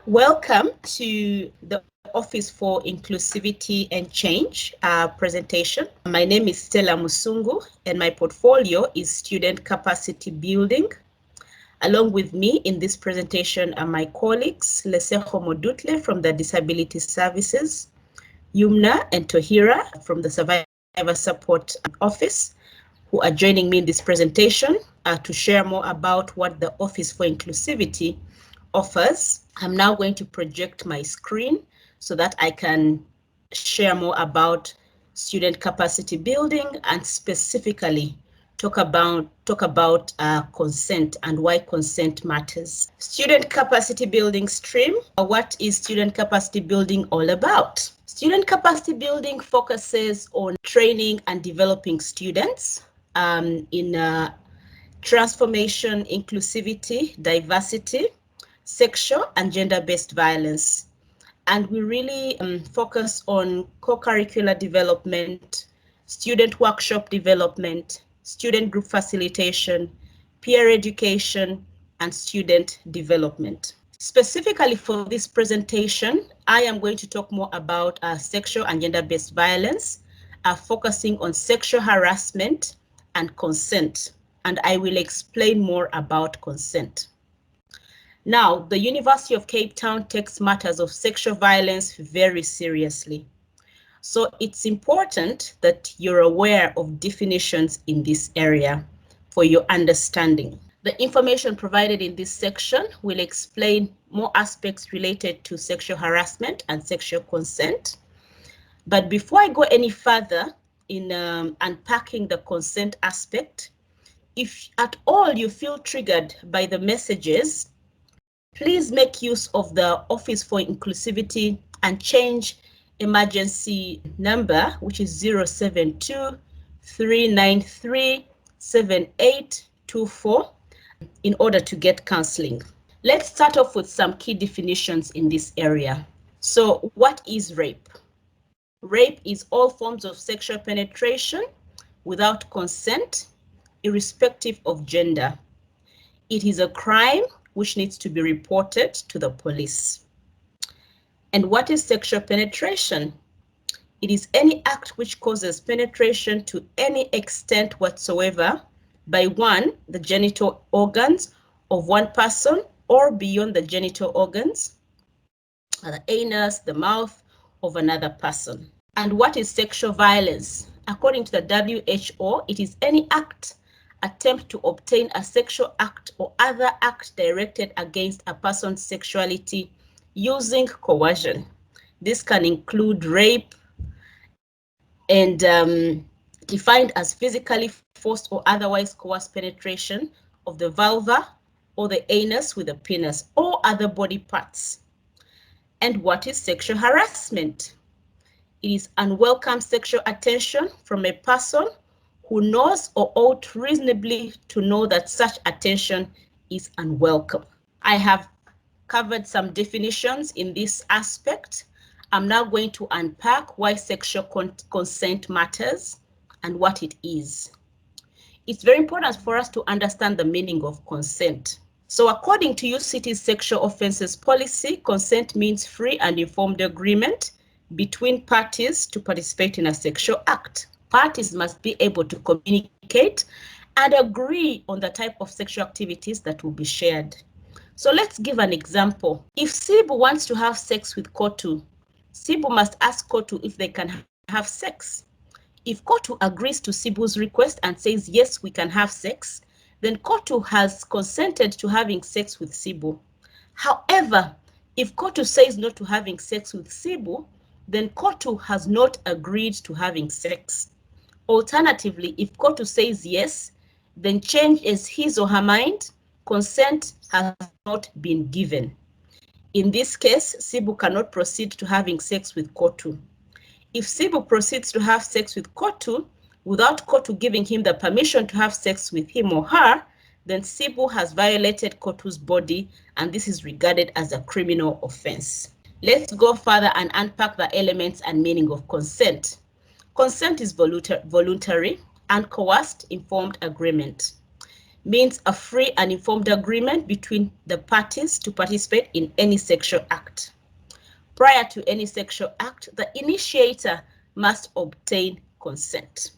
Welcome to the Office for Inclusivity and Change presentation. My name is Stella Musungu and my portfolio is Student Capacity Building. Along with me in this presentation are my colleagues, Lesego from the Disability Services, Yumna and Tohira from the Survivor Support Office, who are joining me in this presentation to share more about what the Office for Inclusivity offers. I'm now going to project my screen so that I can share more about student capacity building and specifically talk about consent and why consent matters. Student capacity building stream. What is student capacity building all about? Student capacity building focuses on training and developing students in transformation, inclusivity, diversity, sexual and gender-based violence. And we really focus on co-curricular development, student workshop development, student group facilitation, peer education, and student development. Specifically for this presentation, I am going to talk more about sexual and gender-based violence, focusing on sexual harassment and consent, and I will explain more about consent. Now, the University of Cape Town takes matters of sexual violence very seriously. So it's important that you're aware of definitions in this area for your understanding. The information provided in this section will explain more aspects related to sexual harassment and sexual consent. But before I go any further in unpacking the consent aspect, if at all you feel triggered by the messages, please make use of the Office for Inclusivity and Change emergency number, which is 072-393-7824, in order to get counseling. Let's start off with some key definitions in this area. So what is rape? Rape is all forms of sexual penetration without consent, irrespective of gender. It is a crime which needs to be reported to the police. And what is sexual penetration? It is any act which causes penetration to any extent whatsoever by one, the genital organs of one person or beyond the genital organs, the anus, the mouth of another person. And what is sexual violence? According to the WHO, it is any attempt to obtain a sexual act or other act directed against a person's sexuality using coercion. This can include rape and defined as physically forced or otherwise coerced penetration of the vulva or the anus with a penis or other body parts. And what is sexual harassment? It is unwelcome sexual attention from a person who knows or ought reasonably to know that such attention is unwelcome. I have covered some definitions in this aspect. I'm now going to unpack why sexual consent matters and what it is. It's very important for us to understand the meaning of consent. So according to UCT's sexual offenses policy, consent means free and informed agreement between parties to participate in a sexual act. Parties must be able to communicate and agree on the type of sexual activities that will be shared. So let's give an example. If Sibu wants to have sex with Kotu, Sibu must ask Kotu if they can have sex. If Kotu agrees to Sibu's request and says, yes, we can have sex, then Kotu has consented to having sex with Sibu. However, if Kotu says no to having sex with Sibu, then Kotu has not agreed to having sex. Alternatively, if Kotu says yes, then changes his or her mind, consent has not been given. In this case, Sibu cannot proceed to having sex with Kotu. If Sibu proceeds to have sex with Kotu without Kotu giving him the permission to have sex with him or her, then Sibu has violated Kotu's body, and this is regarded as a criminal offense. Let's go further and unpack the elements and meaning of consent. Consent is voluntary, uncoerced, informed agreement. means a free and informed agreement between the parties to participate in any sexual act. Prior to any sexual act, the initiator must obtain consent.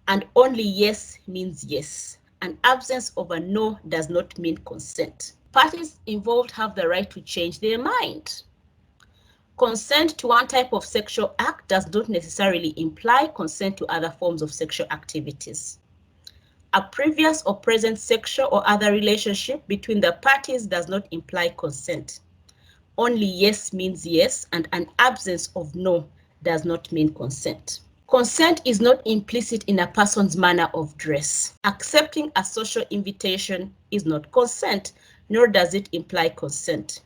And only yes means yes. An absence of a no does not mean consent. Parties involved have the right to change their mind. Consent to one type of sexual act does not necessarily imply consent to other forms of sexual activities. A previous or present sexual or other relationship between the parties does not imply consent. Only yes means yes, and an absence of no does not mean consent. Consent is not implicit in a person's manner of dress. Accepting a social invitation is not consent, nor does it imply consent.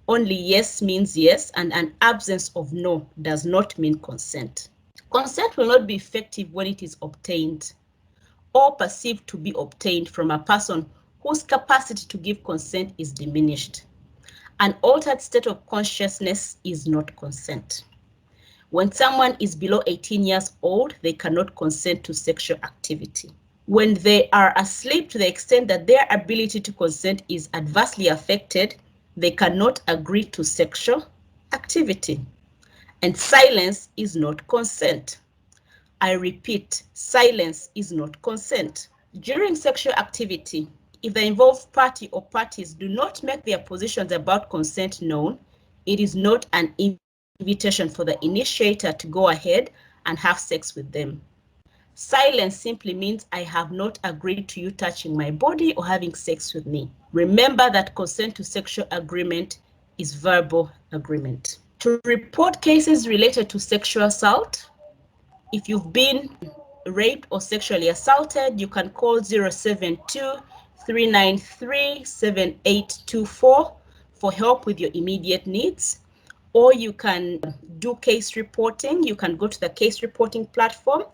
Only yes means yes, and an absence of no does not mean consent. Consent will not be effective when it is obtained or perceived to be obtained from a person whose capacity to give consent is diminished. An altered state of consciousness is not consent. When someone is below 18 years old, they cannot consent to sexual activity. When they are asleep to the extent that their ability to consent is adversely affected, they cannot agree to sexual activity. And silence is not consent. I repeat, silence is not consent. During sexual activity, if the involved party or parties do not make their positions about consent known, it is not an invitation for the initiator to go ahead and have sex with them. Silence simply means I have not agreed to you touching my body or having sex with me. Remember that consent to sexual agreement is verbal agreement. To report cases related to sexual assault, if you've been raped or sexually assaulted, you can call 072-393-7824 for help with your immediate needs. Or you can do case reporting. You can go to the case reporting platform,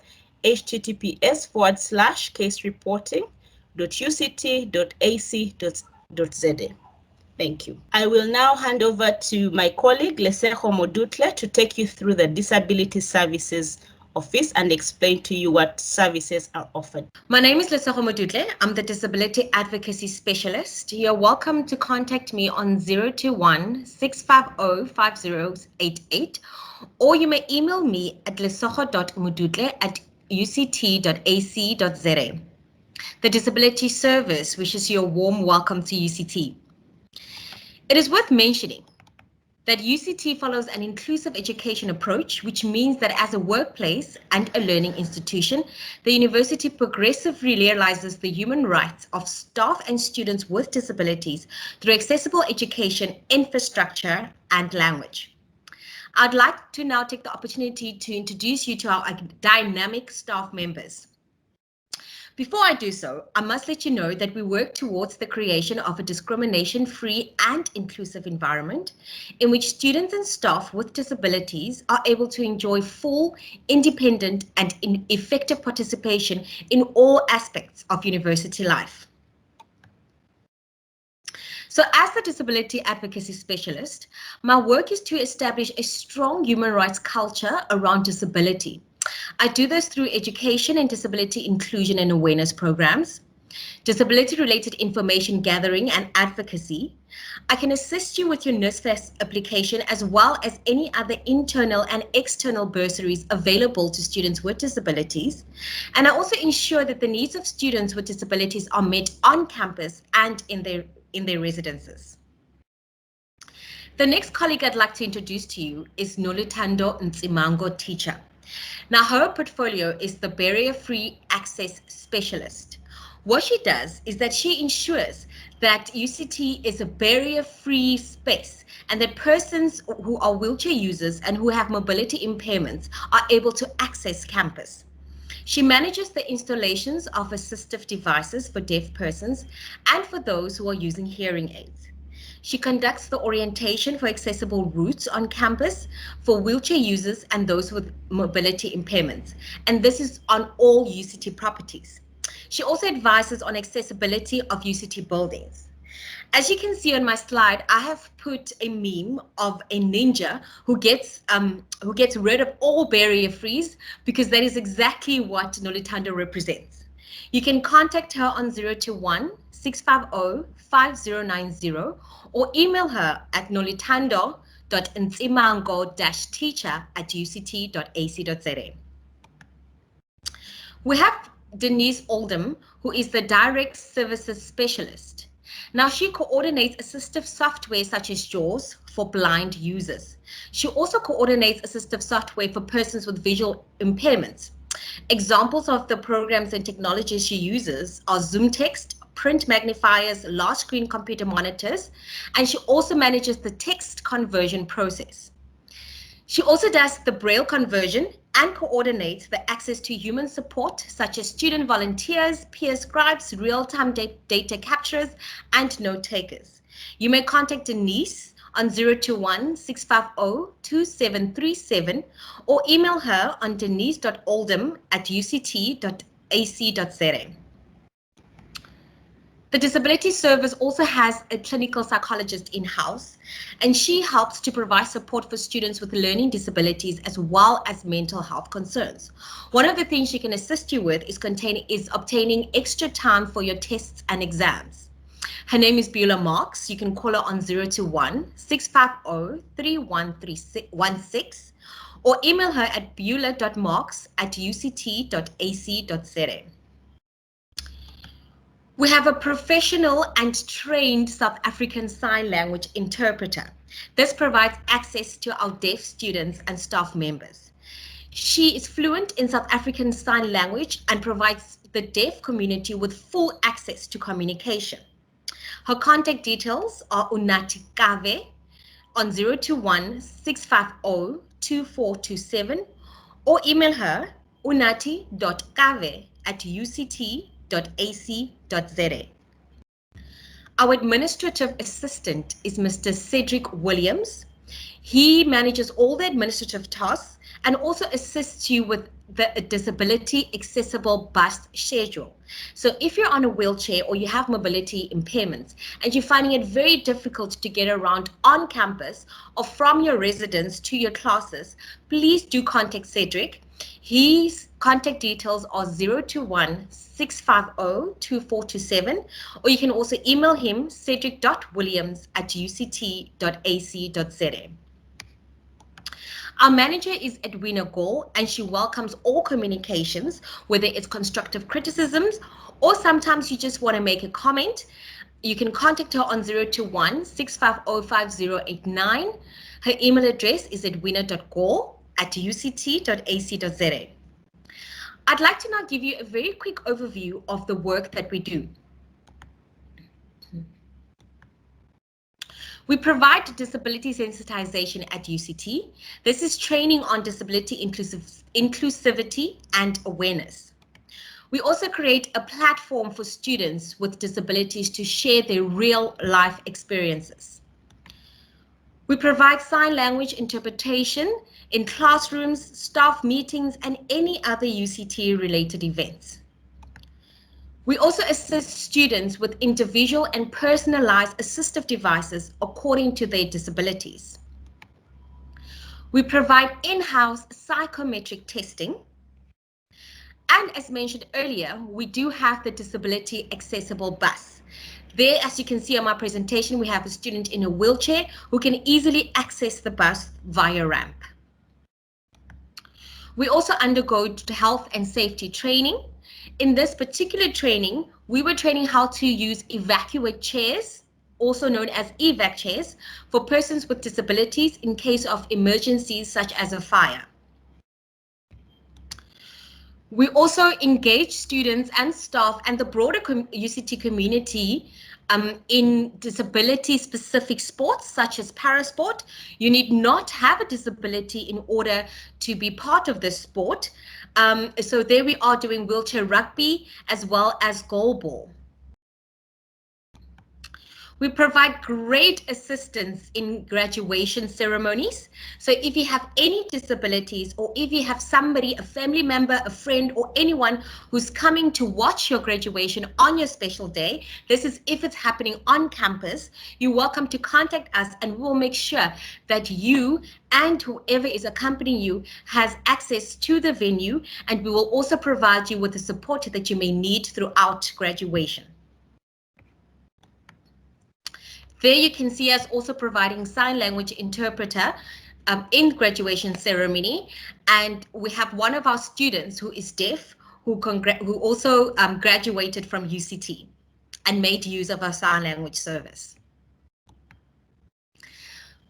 https://casereporting.uct.ac.za. Thank you. I will now hand over to my colleague, Lesego Modutle, to take you through the Disability Services Office and explain to you what services are offered. My name is Lesego Modutle. I'm the Disability Advocacy Specialist. You're welcome to contact me on 021-650-5088, or you may email me at lesego.modutle@uct.ac.za. The Disability Service wishes you a warm welcome to UCT. It is worth mentioning that UCT follows an inclusive education approach, which means that as a workplace and a learning institution, the university progressively realizes the human rights of staff and students with disabilities through accessible education, infrastructure, and language. I'd like to now take the opportunity to introduce you to our dynamic staff members. Before I do so, I must let you know that we work towards the creation of a discrimination-free and inclusive environment in which students and staff with disabilities are able to enjoy full, independent, and effective participation in all aspects of university life. So as the Disability Advocacy Specialist, my work is to establish a strong human rights culture around disability. I do this through education and disability inclusion and awareness programs, disability-related information gathering and advocacy. I can assist you with your NSFAS application as well as any other internal and external bursaries available to students with disabilities. And I also ensure that the needs of students with disabilities are met on campus and in their residences. The next colleague I'd like to introduce to you is Noluthando Ntsimango, teacher. Now, her portfolio is the Barrier-Free Access Specialist. What she does is that she ensures that UCT is a barrier-free space and that persons who are wheelchair users and who have mobility impairments are able to access campus. She manages the installations of assistive devices for deaf persons and for those who are using hearing aids. She conducts the orientation for accessible routes on campus for wheelchair users and those with mobility impairments, and this is on all UCT properties. She also advises on accessibility of UCT buildings. As you can see on my slide, I have put a meme of a ninja who gets rid of all barrier frees, because that is exactly what Noluthando represents. You can contact her on 021-650-5090 or email her at nolitando.ntsimango-teacher@uct.ac.za. We have Denise Oldham, who is the Direct Services Specialist. Now, she coordinates assistive software such as JAWS for blind users. She also coordinates assistive software for persons with visual impairments. Examples of the programs and technologies she uses are Zoom text, print magnifiers, large screen computer monitors, and she also manages the text conversion process. She also does the Braille conversion and coordinates the access to human support such as student volunteers, peer scribes, real-time data capturers, and note takers. You may contact Denise on 021-650-2737 or email her on denise.oldham@uct.ac.za. The Disability Service also has a clinical psychologist in-house, and she helps to provide support for students with learning disabilities as well as mental health concerns. One of the things she can assist you with is obtaining extra time for your tests and exams. Her name is Beulah Marks. You can call her on 021-650-3116 or email her at beulah.marks@uct.ac.za. We have a professional and trained South African Sign Language interpreter. This provides access to our deaf students and staff members. She is fluent in South African Sign Language and provides the deaf community with full access to communication. Her contact details are Unati Kave on 021-650-2427 or email her unati.kave@uct.ac.za. Our administrative assistant is Mr. Cedric Williams. He manages all the administrative tasks and also assists you with the disability accessible bus schedule. So if you're on a wheelchair or you have mobility impairments and you're finding it very difficult to get around on campus or from your residence to your classes, please do contact Cedric. His contact details are 021-650-2427, or you can also email him cedric.williams@uct.ac.za. Our manager is Edwina Gall, and she welcomes all communications, whether it's constructive criticisms or sometimes you just want to make a comment. You can contact her on 021-650-5089. Her email address is edwina.gall@uct.ac.za. I'd like to now give you a very quick overview of the work that we do. We provide disability sensitization at UCT. This is training on disability inclusivity and awareness. We also create a platform for students with disabilities to share their real life experiences. We provide sign language interpretation in classrooms, staff meetings, and any other UCT related events. We also assist students with individual and personalized assistive devices according to their disabilities. We provide in-house psychometric testing. And as mentioned earlier, we do have the disability accessible bus. There, as you can see on my presentation, we have a student in a wheelchair who can easily access the bus via ramp. We also undergo health and safety training. In this particular training, we were training how to use evacuate chairs, also known as evac chairs, for persons with disabilities in case of emergencies such as a fire. We also engage students and staff and the broader UCT community in disability-specific sports such as parasport. You need not have a disability in order to be part of this sport. So there we are doing wheelchair rugby as well as goalball. We provide great assistance in graduation ceremonies. So if you have any disabilities, or if you have somebody, a family member, a friend, or anyone who's coming to watch your graduation on your special day, this is if it's happening on campus, you're welcome to contact us, and we'll make sure that you and whoever is accompanying you has access to the venue, and we will also provide you with the support that you may need throughout graduation. There you can see us also providing sign language interpreter in graduation ceremony, and we have one of our students who is deaf who also graduated from UCT and made use of our sign language service.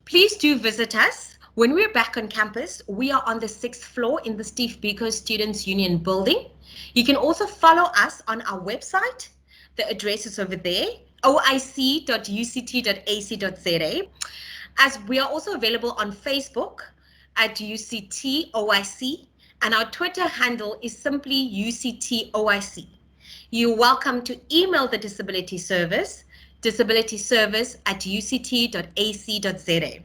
Please do visit us. When we're back on campus, we are on the 6th floor in the Steve Biko Students Union building. You can also follow us on our website. The address is over there, oic.uct.ac.za. As we are also available on Facebook at UCT OIC, and our Twitter handle is simply UCT OIC. You're welcome to email the disability service disabilityservice@uct.ac.za.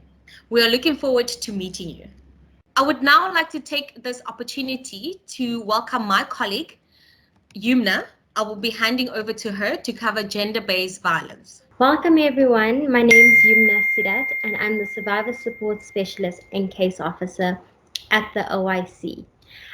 We are looking forward to meeting you. I would now like to take this opportunity to welcome my colleague, Yumna. I will be handing over to her to cover gender-based violence. Welcome everyone, my name is Yumna Sidat and I'm the Survivor Support Specialist and Case Officer at the OIC.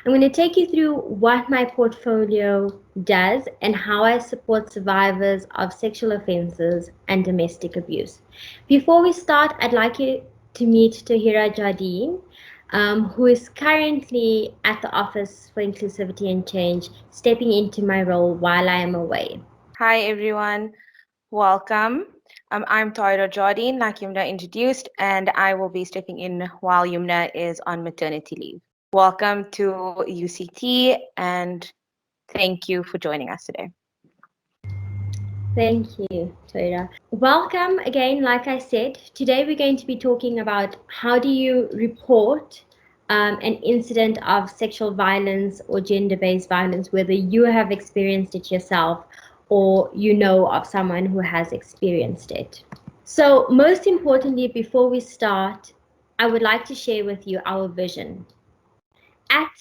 I'm going to take you through what my portfolio does and how I support survivors of sexual offences and domestic abuse. Before we start, I'd like you to meet Tahira Jardine, who is currently at the Office for Inclusivity and Change, stepping into my role while I am away. Hi everyone, welcome. I'm Tahira Jardine, like Yumna introduced, and I will be stepping in while Yumna is on maternity leave. Welcome to UCT and thank you for joining us today. Thank you, Tahira. Welcome again, like I said. Today we're going to be talking about how do you report an incident of sexual violence or gender-based violence, whether you have experienced it yourself or you know of someone who has experienced it. So most importantly, before we start, I would like to share with you our vision. At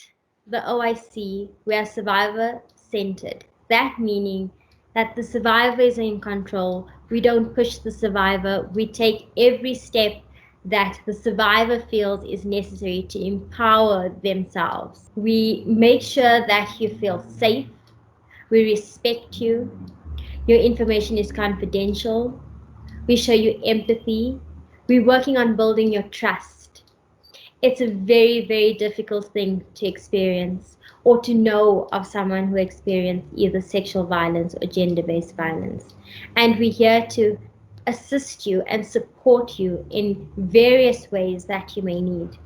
the OIC, we are survivor-centered. That meaning that the survivor is in control. We don't push the survivor. We take every step that the survivor feels is necessary to empower themselves. We make sure that you feel safe. We respect you. Your information is confidential. We show you empathy. We're working on building your trust. It's a very, very difficult thing to experience or to know of someone who experienced either sexual violence or gender-based violence. And we're here to assist you and support you in various ways that you may need.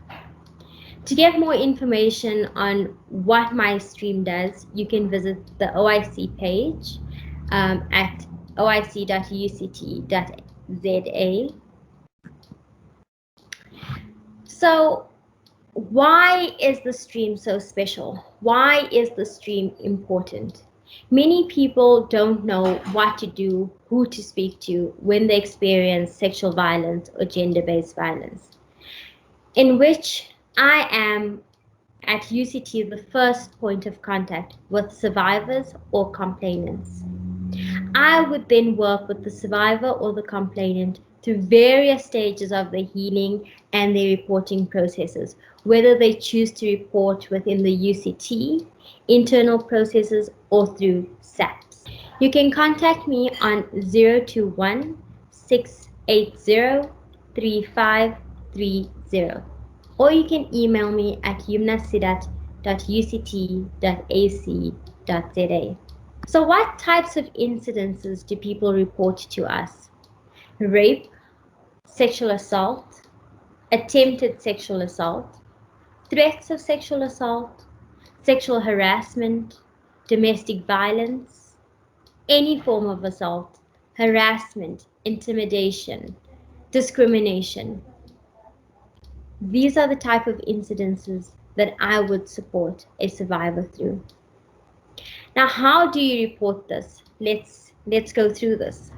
To get more information on what my stream does, you can visit the OIC page at oic.uct.za. So why is the stream so special? Why is the stream important? Many people don't know what to do, who to speak to when they experience sexual violence or gender-based violence, in which I am at UCT the first point of contact with survivors or complainants. I would then work with the survivor or the complainant through various stages of the healing and their reporting processes, whether they choose to report within the UCT, internal processes, or through SAPs. You can contact me on 021 680 3530, or you can email me at yumnasidat.uct.ac.za. So what types of incidences do people report to us? Rape, sexual assault, attempted sexual assault, threats of sexual assault, sexual harassment, domestic violence, any form of assault, harassment, intimidation, discrimination. These are the type of incidences that I would support a survivor through. Now, how do you report this? Let's go through this.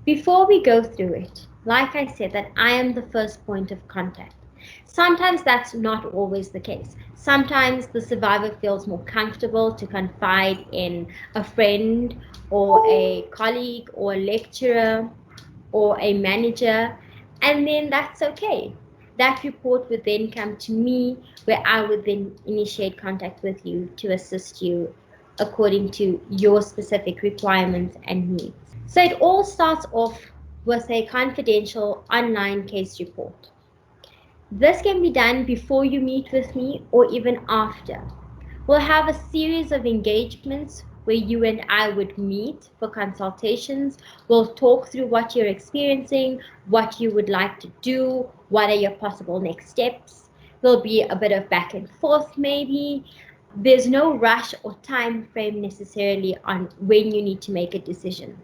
Before we go through it, like I said, that I am the first point of contact. Sometimes that's not always the case. Sometimes the survivor feels more comfortable to confide in a friend or a colleague or a lecturer or a manager, and then that's okay. That report would then come to me, where I would then initiate contact with you to assist you according to your specific requirements and needs. So it all starts off with a confidential online case report. This can be done before you meet with me or even after. We'll have a series of engagements where you and I would meet for consultations. We'll talk through what you're experiencing, what you would like to do, what are your possible next steps. There'll be a bit of back and forth maybe. There's no rush or time frame necessarily on when you need to make a decision.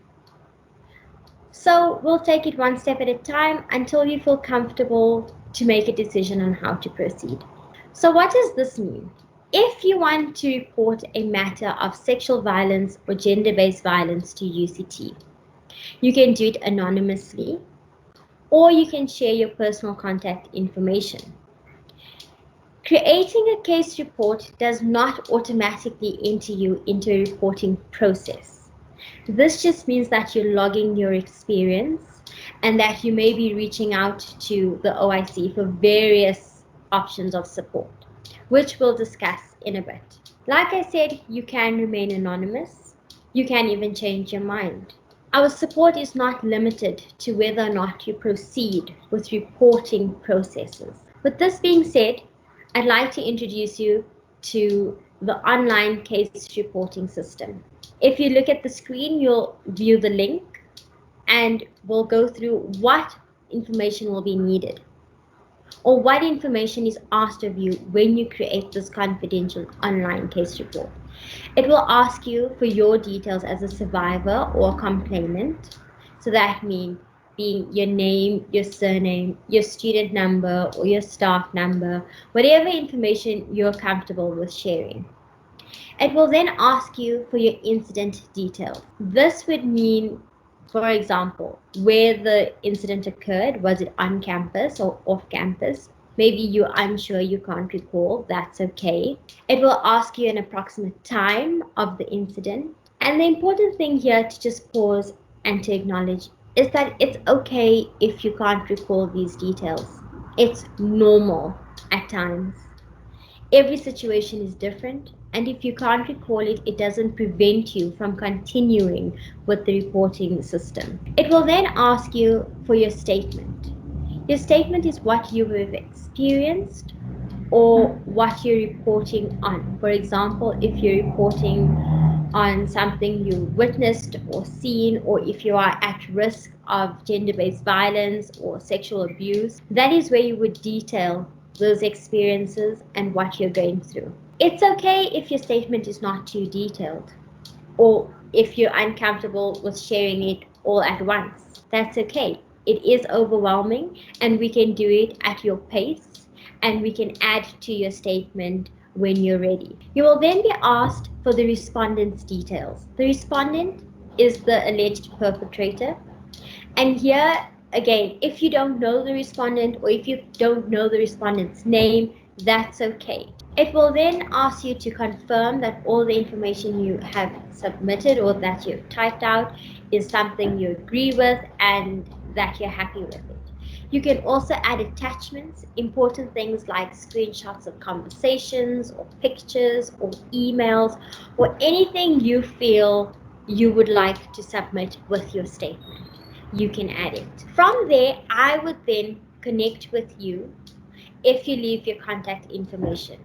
So we'll take it one step at a time until you feel comfortable to make a decision on how to proceed. So what does this mean? If you want to report a matter of sexual violence or gender-based violence to UCT, you can do it anonymously, or you can share your personal contact information. Creating a case report does not automatically enter you into a reporting process. This just means that you're logging your experience and that you may be reaching out to the OIC for various options of support, which we'll discuss in a bit. Like I said, you can remain anonymous. You can even change your mind. Our support is not limited to whether or not you proceed with reporting processes. With this being said, I'd like to introduce you to the online case reporting system. If you look at the screen, you'll view the link and we'll go through what information will be needed or what information is asked of you when you create this confidential online case report. It will ask you for your details as a survivor or complainant. So that means being your name, your surname, your student number or your staff number, whatever information you're comfortable with sharing. It will then ask you for your incident details. This would mean, for example, where the incident occurred. Was it on campus or off campus? Maybe you're unsure, you can't recall, that's okay. It will ask you an approximate time of the incident. And the important thing here to just pause and to acknowledge is that it's okay if you can't recall these details. It's normal at times. Every situation is different, and if you can't recall it, it doesn't prevent you from continuing with the reporting system. It will then ask you for your statement. Your statement is what you have experienced or what you're reporting on. For example, if you're reporting on something you witnessed or seen, or if you are at risk of gender-based violence or sexual abuse, that is where you would detail those experiences and what you're going through. It's okay if your statement is not too detailed or if you're uncomfortable with sharing it all at once. That's okay. It is overwhelming and we can do it at your pace and we can add to your statement when you're ready. You will then be asked for the respondent's details. The respondent is the alleged perpetrator. And here, again, if you don't know the respondent or if you don't know the respondent's name, that's okay. It will then ask you to confirm that all the information you have submitted or that you've typed out is something you agree with and that you're happy with it. You can also add attachments, important things like screenshots of conversations or pictures or emails or anything you feel you would like to submit with your statement. You can add it. From there, I would then connect with you if you leave your contact information.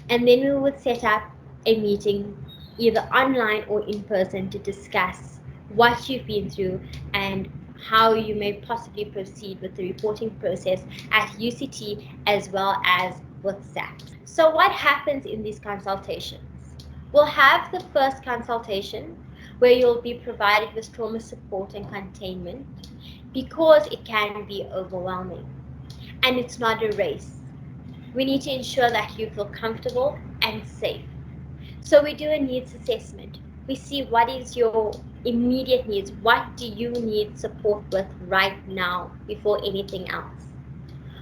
And then we would set up a meeting either online or in person to discuss what you've been through and how you may possibly proceed with the reporting process at UCT as well as with SAPS. So what happens in these consultations? We'll have the first consultation where you'll be provided with trauma support and containment because it can be overwhelming and it's not a race. We need to ensure that you feel comfortable and safe. So we do a needs assessment. We see what is your immediate needs. What do you need support with right now before anything else?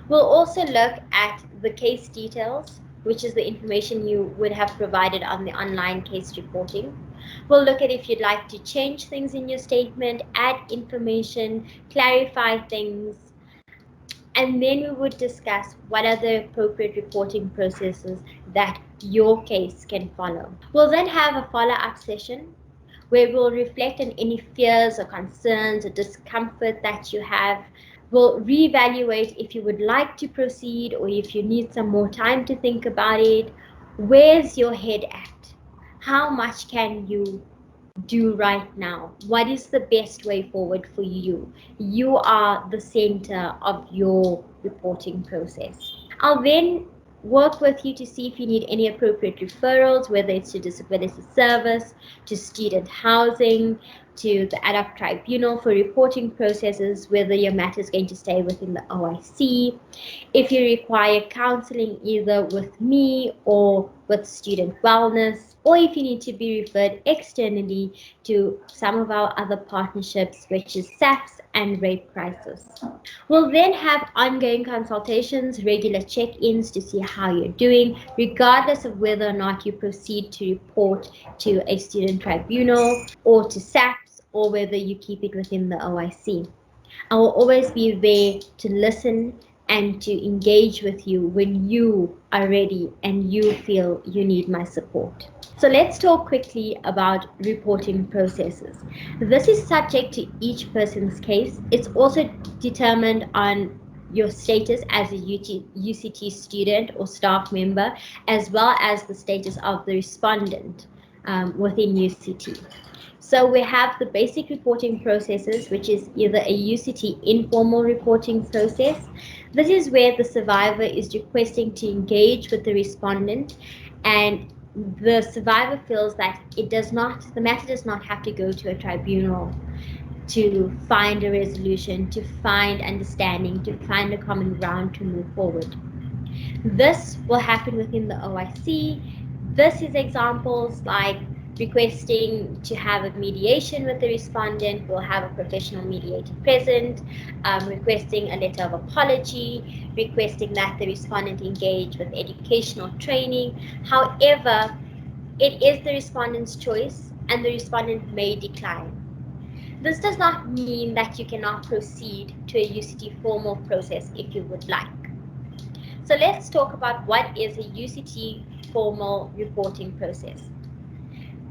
We'll also look at the case details, which is the information you would have provided on the online case reporting. We'll look at if you'd like to change things in your statement, add information, clarify things, and then we would discuss what are the appropriate reporting processes that your case can follow. We'll then have a follow-up session where we'll reflect on any fears or concerns or discomfort that you have. We'll reevaluate if you would like to proceed or if you need some more time to think about it. Where's your head at? How much can you do right now? What is the best way forward for you? You are the center of your reporting process. I'll then work with you to see if you need any appropriate referrals, whether it's to disability service, to student housing, to the ad hoc tribunal for reporting processes, whether your matter is going to stay within the OIC, if you require counseling either with me or with student wellness, or if you need to be referred externally to some of our other partnerships, which is SAPS and Rape Crisis. We'll then have ongoing consultations, regular check-ins to see how you're doing, regardless of whether or not you proceed to report to a student tribunal or to SAPS, or whether you keep it within the OIC. I will always be there to listen and to engage with you when you are ready and you feel you need my support. So let's talk quickly about reporting processes. This is subject to each person's case. It's also determined on your status as a UCT student or staff member, as well as the status of the respondent within UCT. So we have the basic reporting processes, which is either a UCT informal reporting process. This is where the survivor is requesting to engage with the respondent, and the survivor feels that the matter does not have to go to a tribunal to find a resolution, to find understanding, to find a common ground to move forward. This will happen within the OIC. This is examples like requesting to have a mediation with the respondent. We'll have a professional mediator present, requesting a letter of apology, requesting that the respondent engage with educational training. However, it is the respondent's choice and the respondent may decline. This does not mean that you cannot proceed to a UCT formal process if you would like. So let's talk about what is a UCT formal reporting process.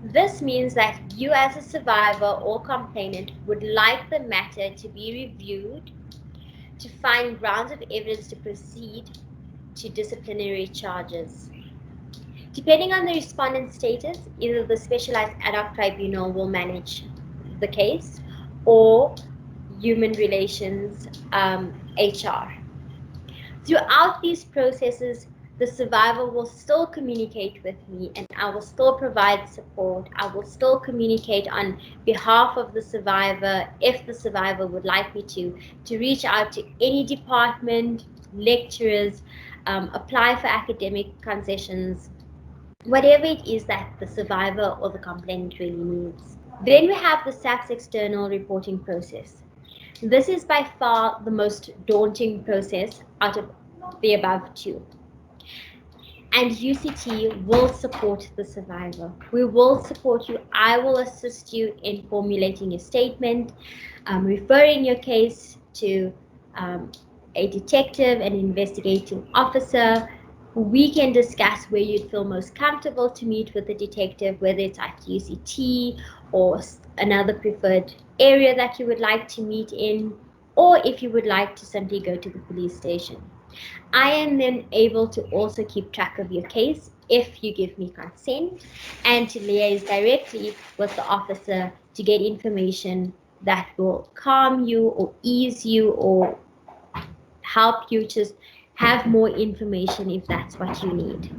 This means that you as a survivor or complainant would like the matter to be reviewed to find grounds of evidence to proceed to disciplinary charges. Depending on the respondent's status, either the specialized ad hoc tribunal will manage the case or human relations, HR. Throughout these processes, the survivor will still communicate with me and I will still provide support. I will still communicate on behalf of the survivor if the survivor would like me to reach out to any department, lecturers, apply for academic concessions, whatever it is that the survivor or the complainant really needs. Then we have the SAPS external reporting process. This is by far the most daunting process out of the above two. And UCT will support the survivor. We will support you. I will assist you in formulating your statement, referring your case to a detective, an investigating officer. We can discuss where you'd feel most comfortable to meet with the detective, whether it's at UCT or another preferred area that you would like to meet in, or if you would like to simply go to the police station. I am then able to also keep track of your case if you give me consent and to liaise directly with the officer to get information that will calm you or ease you or help you just have more information if that's what you need.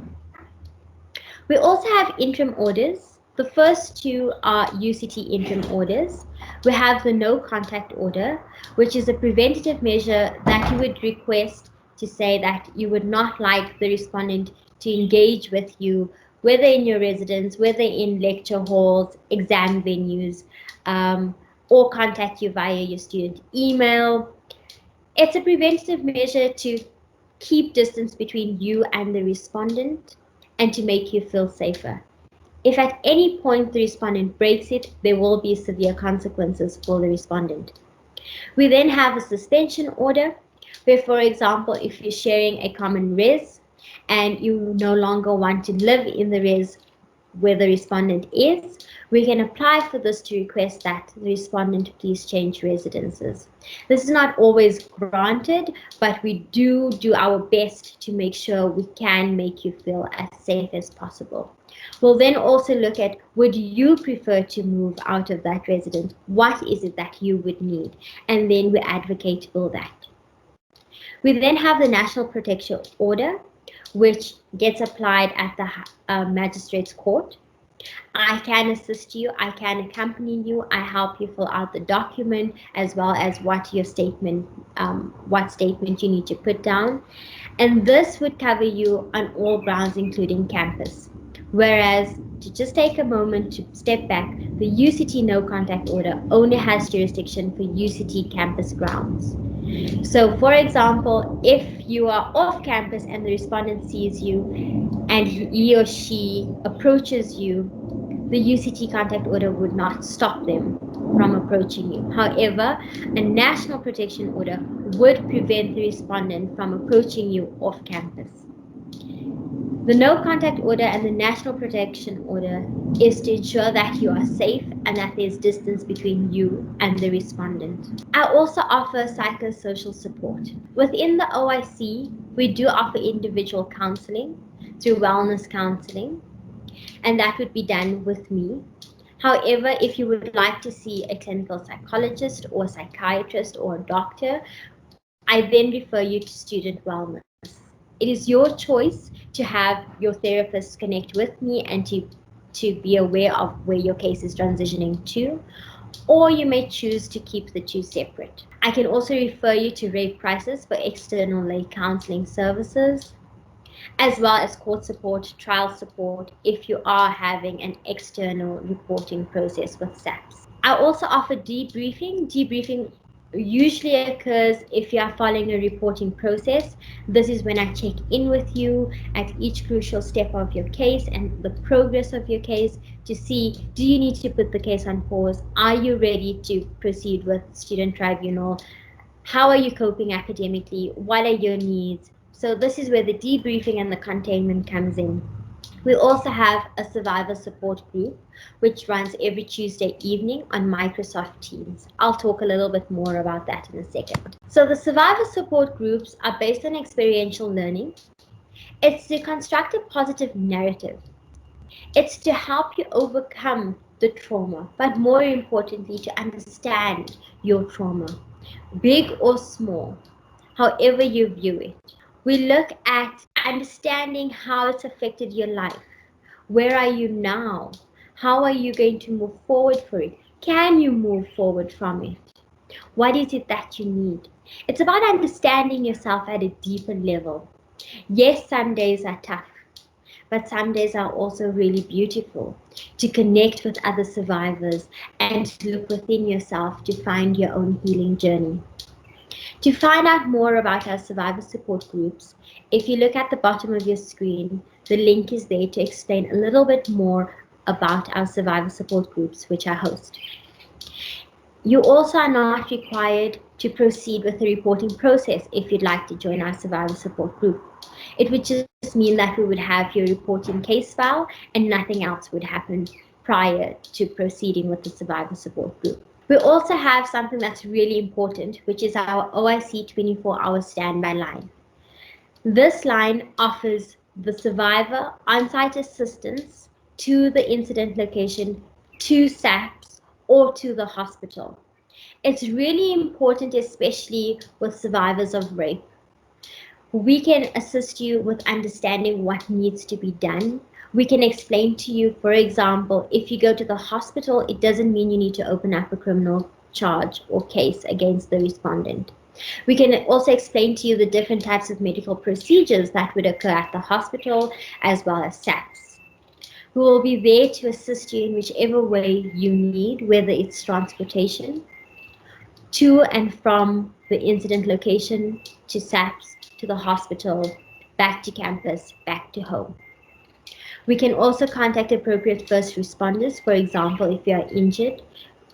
We also have interim orders. The first two are UCT interim orders. We have the no contact order, which is a preventative measure that you would request to say that you would not like the respondent to engage with you whether in your residence, whether in lecture halls, exam venues, or contact you via your student email. It's a preventative measure to keep distance between you and the respondent and to make you feel safer. If at any point the respondent breaks it, there will be severe consequences for the respondent. We then have a suspension order, where, for example, if you're sharing a common res and you no longer want to live in the res where the respondent is, we can apply for this to request that the respondent please change residences. This is not always granted, but we do our best to make sure we can make you feel as safe as possible. We'll then also look at, would you prefer to move out of that residence? What is it that you would need? And then we advocate for that. We then have the National Protection Order, which gets applied at the magistrate's court. I can assist you, I can accompany you, I help you fill out the document as well as what statement you need to put down. And this would cover you on all grounds, including campus. Whereas, to just take a moment to step back, the UCT no contact order only has jurisdiction for UCT campus grounds. So, for example, if you are off campus and the respondent sees you and he or she approaches you, the UCT contact order would not stop them from approaching you. However, a national protection order would prevent the respondent from approaching you off campus. The no contact order and the national protection order is to ensure that you are safe and that there's distance between you and the respondent. I also offer psychosocial support. Within the OIC, we do offer individual counseling through wellness counseling, and that would be done with me. However, if you would like to see a clinical psychologist or a psychiatrist or a doctor, I then refer you to student wellness. It is your choice to have your therapist connect with me and to be aware of where your case is transitioning to, or you may choose to keep the two separate. I can also refer you to rape crisis for external lay counseling services, as well as court support, trial support, if you are having an external reporting process with SAPS. I also offer debriefing. Debriefing usually occurs if you are following a reporting process. This is when I check in with you at each crucial step of your case and the progress of your case to see, do you need to put the case on pause? Are you ready to proceed with student tribunal? How are you coping academically? What are your needs? So this is where the debriefing and the containment comes in. We also have a survivor support group, which runs every Tuesday evening on Microsoft Teams. I'll talk a little bit more about that in a second. So the survivor support groups are based on experiential learning. It's to construct a positive narrative. It's to help you overcome the trauma, but more importantly, to understand your trauma, big or small, however you view it. We look at understanding how it's affected your life. Where are you now? How are you going to move forward for it? Can you move forward from it? What is it that you need? It's about understanding yourself at a deeper level. Yes, some days are tough, but some days are also really beautiful. To connect with other survivors and to look within yourself to find your own healing journey. To find out more about our survivor support groups, if you look at the bottom of your screen, the link is there to explain a little bit more about our survivor support groups, which I host. You also are not required to proceed with the reporting process if you'd like to join our survivor support group. It would just mean that we would have your reporting case file and nothing else would happen prior to proceeding with the survivor support group. We also have something that's really important, which is our OIC 24-hour standby line. This line offers the survivor on-site assistance to the incident location, to SAPS, or to the hospital. It's really important, especially with survivors of rape. We can assist you with understanding what needs to be done. We can explain to you, for example, if you go to the hospital, it doesn't mean you need to open up a criminal charge or case against the respondent. We can also explain to you the different types of medical procedures that would occur at the hospital as well as SAPS. We will be there to assist you in whichever way you need, whether it's transportation to and from the incident location, to SAPS, to the hospital, back to campus, back to home. We can also contact appropriate first responders, for example, if you are injured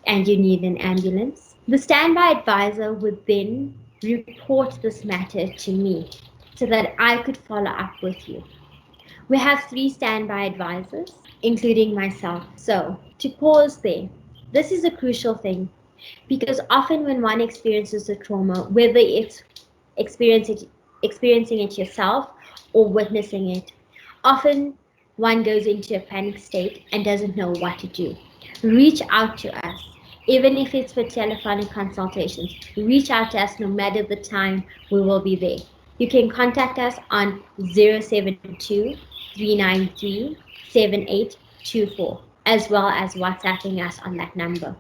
and you need an ambulance. The standby advisor would then report this matter to me so that I could follow up with you. We have 3 standby advisors, including myself. So, to pause there, this is a crucial thing because often when one experiences a trauma, whether it's experiencing it yourself or witnessing it, often one goes into a panic state and doesn't know what to do. Reach out to us. Even if it's for telephonic consultations, reach out to us no matter the time, we will be there. You can contact us on 072-393-7824, as well as WhatsApping us on that number.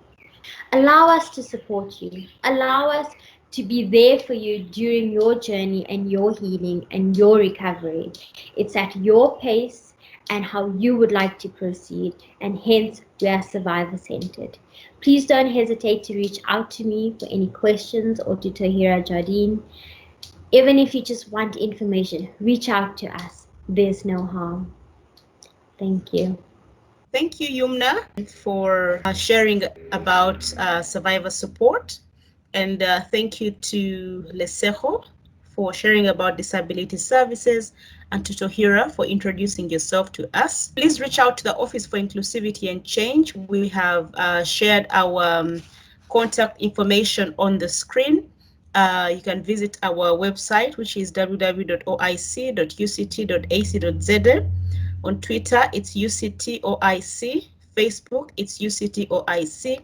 Allow us to support you. Allow us to be there for you during your journey and your healing and your recovery. It's at your pace and how you would like to proceed, and hence we are survivor-centered. Please don't hesitate to reach out to me for any questions or to Tahira Jardine. Even if you just want information, reach out to us. There's no harm. Thank you. Thank you, Yumna, for sharing about survivor support. And thank you to Lesego for sharing about disability services, and to Tohira for introducing yourself to us. Please reach out to the Office for Inclusivity and Change. We have shared our contact information on the screen. You can visit our website, which is www.oic.uct.ac.za. On Twitter, it's UCT-OIC. Facebook, it's UCT-OIC.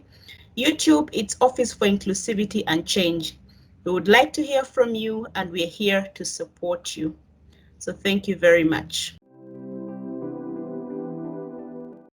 YouTube, it's Office for Inclusivity and Change. We would like to hear from you, and we're here to support you. So thank you very much.